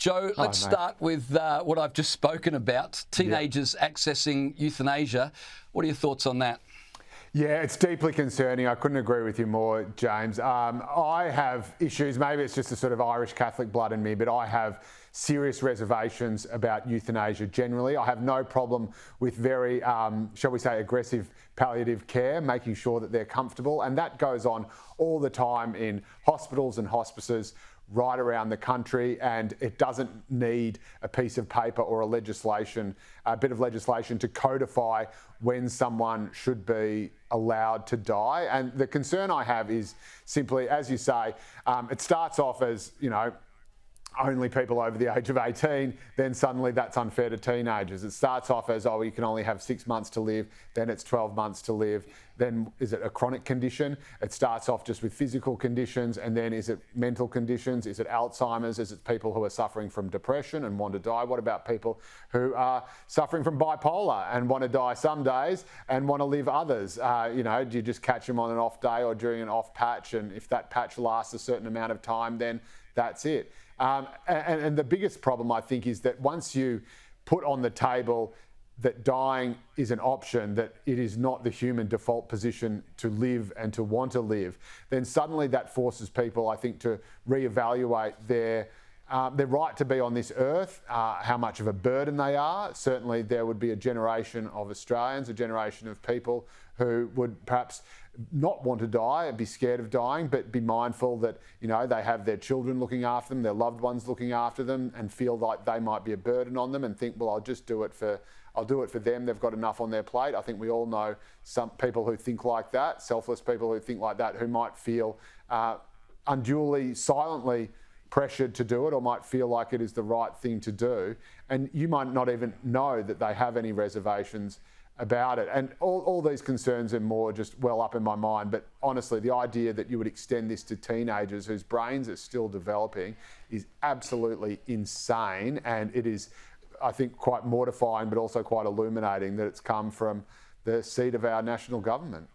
Joe, Hi, let's mate. start with what I've just spoken about, teenagers accessing euthanasia. What are your thoughts on that? Yeah, it's deeply concerning. I couldn't agree with you more, James. I have issues, maybe it's just a sort of Irish Catholic blood in me, but I have serious reservations about euthanasia generally. I have no problem with very, shall we say, aggressive palliative care, making sure that they're comfortable. And that goes on all the time in hospitals and hospices right around the country, and it doesn't need a piece of paper or a bit of legislation to codify when someone should be allowed to die. And the concern I have is simply, as you say, it starts off as, only people over the age of 18, then suddenly that's unfair to teenagers. It starts off as, you can only have 6 months to live, then it's 12 months to live. Then is it a chronic condition? It starts off just with physical conditions, and then is it mental conditions? Is it Alzheimer's? Is it people who are suffering from depression and want to die? What about people who are suffering from bipolar and want to die some days and want to live others? Do you just catch them on an off day or during an off patch? And if that patch lasts a certain amount of time, then that's it. And the biggest problem, I think, is that once you put on the table that dying is an option, that it is not the human default position to live and to want to live, then suddenly that forces people, I think, to reevaluate their right to be on this earth, how much of a burden they are. Certainly there would be a generation of Australians, a generation of people who would perhaps not want to die and be scared of dying, but be mindful that, they have their children looking after them, their loved ones looking after them, and feel like they might be a burden on them and think, well, I'll do it for them. They've got enough on their plate. I think we all know some people who think like that, selfless people who think like that, who might feel unduly, silently pressured to do it, or might feel like it is the right thing to do. And you might not even know that they have any reservations about it. And all these concerns are more just well up in my mind. But honestly, the idea that you would extend this to teenagers whose brains are still developing is absolutely insane. And it is, I think, quite mortifying, but also quite illuminating that it's come from the seat of our national government.